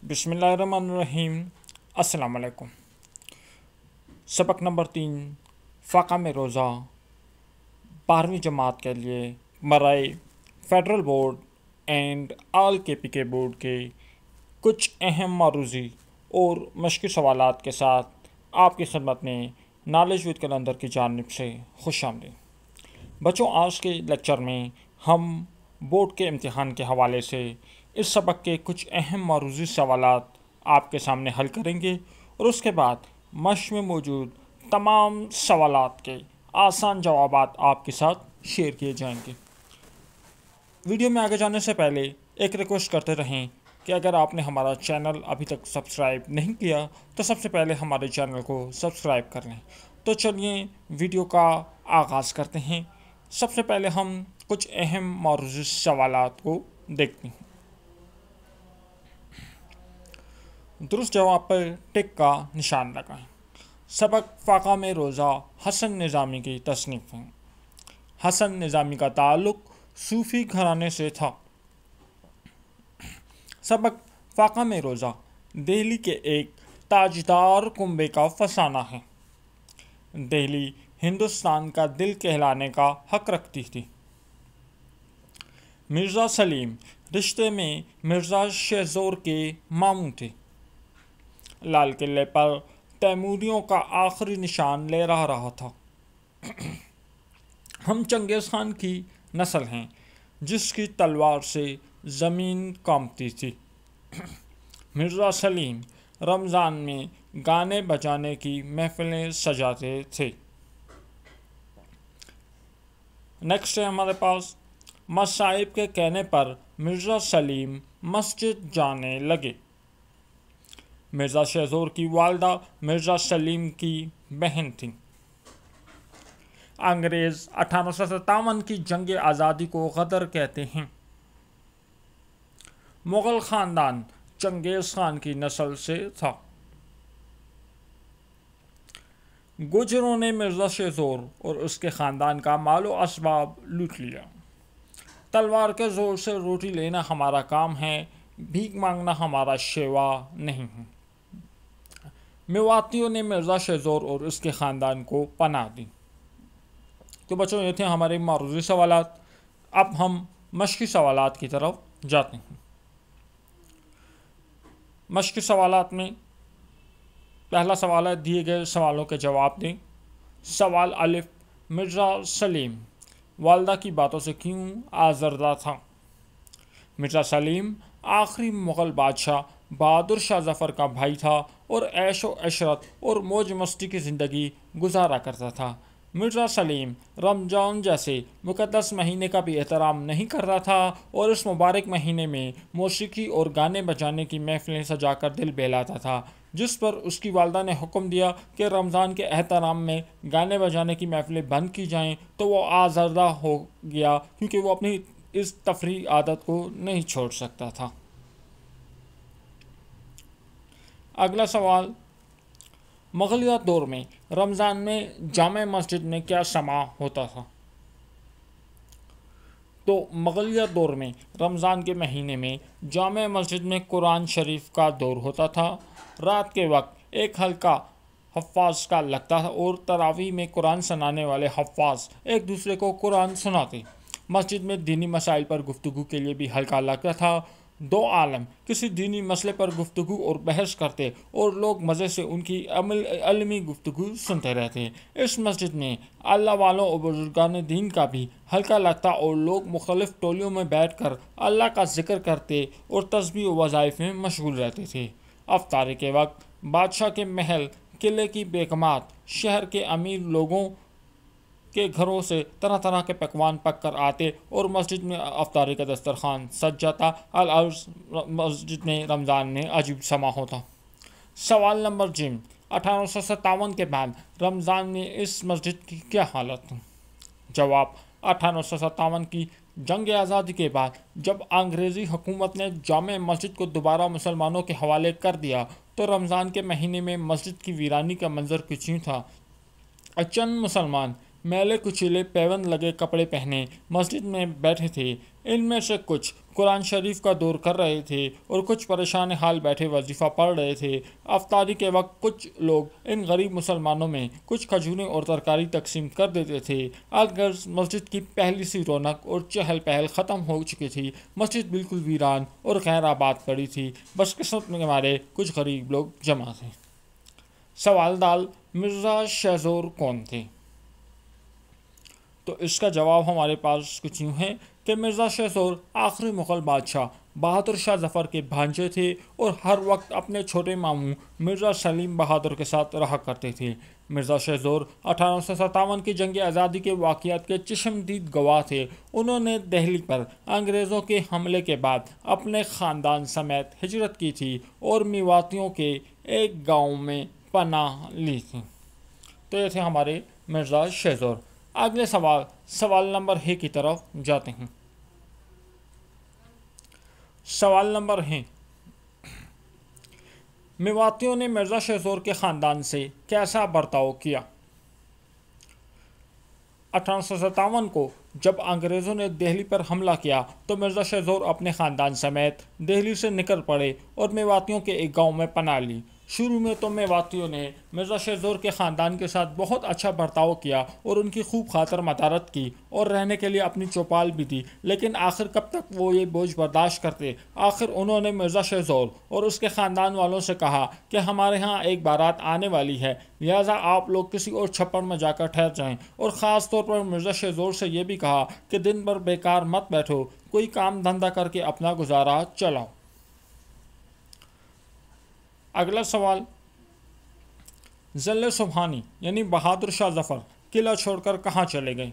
بسم اللہ الرحمن الرحیم۔ السلام علیکم۔ سبق نمبر 3، فاقہ میں روزہ 12ویں جماعت کے لیے برائے federal board and all KPK board کے کچھ اہم معروضی اور مشقی سوالات کے ساتھ آپ کی خدمت میں نالج وتھ کیلنڈر کی جانب سے خوش آمدید۔ بچوں، آج کے لیکچر میں ہم بورڈ کے امتحان کے حوالے سے اس سبق کے کچھ اہم معروضی سوالات آپ کے سامنے حل کریں گے اور اس کے بعد مشق میں موجود تمام سوالات کے آسان جوابات آپ کے ساتھ شیئر کیے جائیں گے۔ ویڈیو میں آگے جانے سے پہلے ایک ریکویسٹ کرتے رہیں کہ اگر آپ نے ہمارا چینل ابھی تک سبسکرائب نہیں کیا تو سب سے پہلے ہمارے چینل کو سبسکرائب کر لیں۔ تو چلیے ویڈیو کا آغاز کرتے ہیں۔ سب سے پہلے ہم کچھ اہم معروضی سوالات کو دیکھتے ہیں۔ درست جواب پر ٹک کا نشان لگائیں۔ سبق فاقہ میں روزہ حسن نظامی کی تصنیف ہے۔ حسن نظامی کا تعلق صوفی گھرانے سے تھا۔ سبق فاقہ میں روزہ دہلی کے ایک تاجدار کنبے کا فسانہ ہے۔ دہلی ہندوستان کا دل کہلانے کا حق رکھتی تھی۔ مرزا سلیم رشتے میں مرزا شہزور کے ماموں تھے۔ لال قلعے پر تیموریوں کا آخری نشان لے رہا تھا۔ ہم چنگیز خان کی نسل ہیں جس کی تلوار سے زمین کانپتی تھی۔ مرزا سلیم رمضان میں گانے بجانے کی محفلیں سجاتے تھے۔ نیکسٹ ہے ہمارے پاس، مصائب کے کہنے پر مرزا سلیم مسجد جانے لگے۔ مرزا شہزور کی والدہ مرزا سلیم کی بہن تھیں۔ انگریز 1857 کی جنگ آزادی کو غدر کہتے ہیں۔ مغل خاندان چنگیز خان کی نسل سے تھا۔ گجروں نے مرزا شہزور اور اس کے خاندان کا مال و اسباب لوٹ لیا۔ تلوار کے زور سے روٹی لینا ہمارا کام ہے، بھیک مانگنا ہمارا شیوا نہیں ہے۔ میواتیوں نے مرزا شہزور اور اس کے خاندان کو پناہ دی۔ تو بچوں، یہ تھے ہمارے معروضی سوالات۔ اب ہم مشقی سوالات کی طرف جاتے ہیں۔ مشقی سوالات میں پہلا سوال ہے، دیے گئے سوالوں کے جواب دیں۔ سوال الف، مرزا سلیم والدہ کی باتوں سے کیوں آزردہ تھا؟ مرزا سلیم آخری مغل بادشاہ بہادر شاہ ظفر کا بھائی تھا اور عیش و عشرت اور موج مستی کی زندگی گزارا کرتا تھا۔ مرزا سلیم رمضان جیسے مقدس مہینے کا بھی احترام نہیں کرتا تھا اور اس مبارک مہینے میں موسیقی اور گانے بجانے کی محفلیں سجا کر دل بہلاتا تھا، جس پر اس کی والدہ نے حکم دیا کہ رمضان کے احترام میں گانے بجانے کی محفلیں بند کی جائیں تو وہ آزردہ ہو گیا کیونکہ وہ اپنی اس تفریح عادت کو نہیں چھوڑ سکتا تھا۔ اگلا سوال، مغلیہ دور میں رمضان میں جامع مسجد میں کیا سماع ہوتا تھا؟ تو مغلیہ دور میں رمضان کے مہینے میں جامع مسجد میں قرآن شریف کا دور ہوتا تھا۔ رات کے وقت ایک حلقہ حفاظ کا لگتا تھا اور تراویح میں قرآن سنانے والے حفاظ ایک دوسرے کو قرآن سناتے۔ مسجد میں دینی مسائل پر گفتگو کے لیے بھی حلقہ لگتا تھا۔ دو عالم کسی دینی مسئلے پر گفتگو اور بحث کرتے اور لوگ مزے سے ان کی علمی گفتگو سنتے رہتے۔ اس مسجد میں اللہ والوں اور بزرگان دین کا بھی حلقہ لگتا اور لوگ مختلف ٹولیوں میں بیٹھ کر اللہ کا ذکر کرتے اور تسبیح و وظائف میں مشغول رہتے تھے۔ افطاری کے وقت بادشاہ کے محل، قلعے کی بیگمات، شہر کے امیر لوگوں کے گھروں سے طرح طرح کے پکوان پک کر آتے اور مسجد میں افطاری کا دسترخوان سج جاتا۔ العرض مسجد میں رمضان میں عجیب سما ہوتا۔ سوال نمبر ج، 1857 کے بعد رمضان میں اس مسجد کی کیا حالت تھی؟ جواب، 1857 کی جنگ آزادی کے بعد جب انگریزی حکومت نے جامع مسجد کو دوبارہ مسلمانوں کے حوالے کر دیا تو رمضان کے مہینے میں مسجد کی ویرانی کا منظر کچھ یوں تھا۔ چند مسلمان میلے کچیلے پیوند لگے کپڑے پہنے مسجد میں بیٹھے تھے۔ ان میں سے کچھ قرآن شریف کا دور کر رہے تھے اور کچھ پریشان حال بیٹھے وظیفہ پڑھ رہے تھے۔ افطاری کے وقت کچھ لوگ ان غریب مسلمانوں میں کچھ کھجوریں اور ترکاری تقسیم کر دیتے تھے۔ الغرض مسجد کی پہلی سی رونق اور چہل پہل ختم ہو چکی تھی۔ مسجد بالکل ویران اور غیر آباد پڑی تھی، بس قسمت کے مارے کچھ غریب لوگ جمع تھے۔ سوال دال: مرزا شہزور کون تھے؟ تو اس کا جواب ہمارے پاس کچھ یوں ہے کہ مرزا شہزور آخری مغل بادشاہ بہادر شاہ ظفر کے بھانجے تھے اور ہر وقت اپنے چھوٹے ماموں مرزا سلیم بہادر کے ساتھ رہا کرتے تھے۔ مرزا شہزور 1857 کی جنگ آزادی کے واقعات کے چشمدید گواہ تھے۔ انہوں نے دہلی پر انگریزوں کے حملے کے بعد اپنے خاندان سمیت ہجرت کی تھی اور میواتیوں کے ایک گاؤں میں پناہ لی تھی۔ تو یہ تھے ہمارے مرزا شہزور۔ اگلے سوال نمبر ہے کی طرف جاتے ہیں۔ سوال نمبر ہے: میواتیوں نے مرزا شہزور کے خاندان سے کیسا برتاؤ کیا؟ 1857 کو جب انگریزوں نے دہلی پر حملہ کیا تو مرزا شہزور اپنے خاندان سمیت دہلی سے نکل پڑے اور میواتیوں کے ایک گاؤں میں پناہ لی۔ شروع میں تو میواتیوں نے مرزا شہزور کے خاندان کے ساتھ بہت اچھا برتاؤ کیا اور ان کی خوب خاطر مدارت کی اور رہنے کے لیے اپنی چوپال بھی دی، لیکن آخر کب تک وہ یہ بوجھ برداشت کرتے؟ آخر انہوں نے مرزا شہزور اور اس کے خاندان والوں سے کہا کہ ہمارے ہاں ایک بارات آنے والی ہے، لہٰذا آپ لوگ کسی اور چھپر میں جا کر ٹھہر جائیں، اور خاص طور پر مرزا شہزور سے یہ بھی کہا کہ دن بھر بیکار مت بیٹھو، کوئی کام دھندا کر کے اپنا گزارا چلاؤ۔ اگلا سوال: ذل سبحانی یعنی بہادر شاہ ظفر قلعہ چھوڑ کر کہاں چلے گئے؟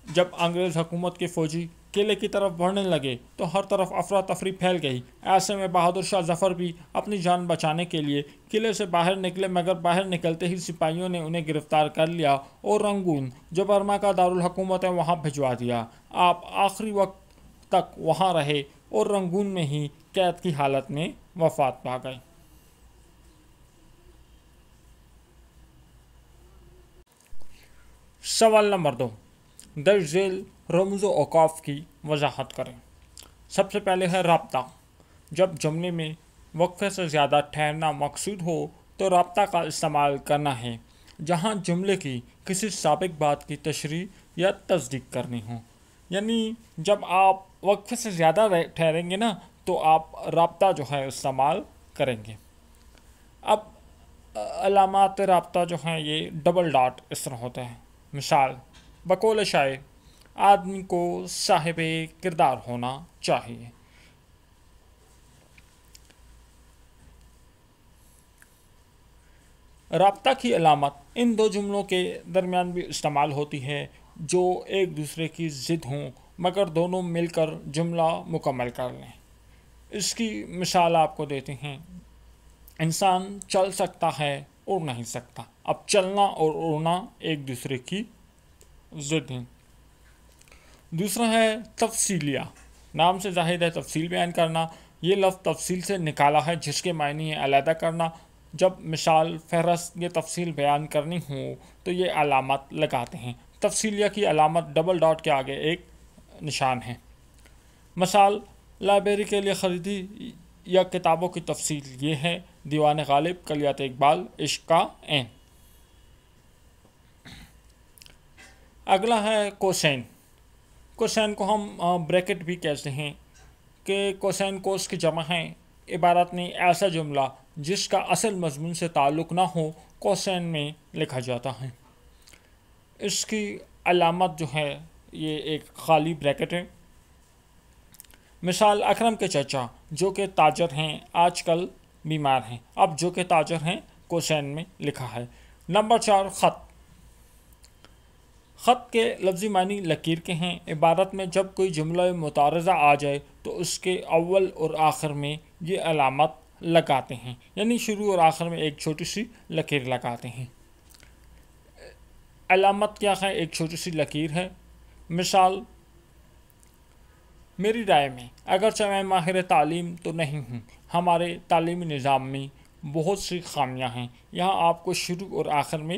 جب انگریز حکومت کے فوجی قلعے کی طرف بڑھنے لگے تو ہر طرف افراتفری پھیل گئی۔ ایسے میں بہادر شاہ ظفر بھی اپنی جان بچانے کے لیے قلعے سے باہر نکلے، مگر باہر نکلتے ہی سپاہیوں نے انہیں گرفتار کر لیا اور رنگون جو برما کا دارالحکومت ہے وہاں بھجوا دیا۔ آپ آخری وقت تک وہاں رہے اور رنگون میں ہی قید کی حالت میں وفات پا گئے۔ سوال نمبر 2: درج ذیل رموز و اوقاف کی وضاحت کریں۔ سب سے پہلے ہے رابطہ۔ جب جملے میں وقفے سے زیادہ ٹھہرنا مقصود ہو تو رابطہ کا استعمال کرنا ہے، جہاں جملے کی کسی سابق بات کی تشریح یا تصدیق کرنی ہو۔ یعنی جب آپ وقفے سے زیادہ ٹھہریں گے نا تو آپ رابطہ جو ہے استعمال کریں گے۔ اب علامات رابطہ جو ہیں یہ ڈبل ڈاٹ اس طرح ہوتے ہیں۔ مثال: بقول شاعر آدمی کو صاحب کردار ہونا چاہیے۔ رابطہ کی علامت ان دو جملوں کے درمیان بھی استعمال ہوتی ہے جو ایک دوسرے کی ضد ہوں مگر دونوں مل کر جملہ مکمل کر لیں۔ اس کی مثال آپ کو دیتے ہیں: انسان چل سکتا ہے اڑ نہیں سکتا۔ اب چلنا اور اڑنا ایک دوسرے کی ضد ہیں۔ دوسرا ہے تفصیلیہ۔ نام سے ظاہر ہے تفصیل بیان کرنا۔ یہ لفظ تفصیل سے نکالا ہے جس کے معنی ہے علیحدہ کرنا۔ جب مثال، فہرست یا تفصیل بیان کرنی ہو تو یہ علامت لگاتے ہیں۔ تفصیلیہ کی علامت ڈبل ڈاٹ کے آگے ایک نشان ہے۔ مثال: لائبریری کے لیے خریدی یا کتابوں کی تفصیل یہ ہے: دیوان غالب، کلیات اقبال، عشق کا عین۔ اگلا ہے کوسین۔ کوسین کو ہم بریکٹ بھی کہتے ہیں کہ کوسین کوس کی جمع ہے۔ عبارت میں ایسا جملہ جس کا اصل مضمون سے تعلق نہ ہو کوسین میں لکھا جاتا ہے۔ اس کی علامت جو ہے یہ ایک خالی بریکٹ ہے۔ مثال: اکرم کے چچا جو کہ تاجر ہیں آج کل بیمار ہیں۔ اب جو کہ تاجر ہیں کوسین میں لکھا ہے۔ نمبر 4: خط۔ خط کے لفظی معنی لکیر کے ہیں۔ عبارت میں جب کوئی جملہ متعارضہ آ جائے تو اس کے اول اور آخر میں یہ علامت لگاتے ہیں، یعنی شروع اور آخر میں ایک چھوٹی سی لکیر لگاتے ہیں۔ علامت کیا ہے؟ ایک چھوٹی سی لکیر ہے۔ مثال: میری رائے میں اگرچہ میں ماہر تعلیم تو نہیں ہوں، ہمارے تعلیمی نظام میں بہت سی خامیاں ہیں۔ یہاں آپ کو شروع اور آخر میں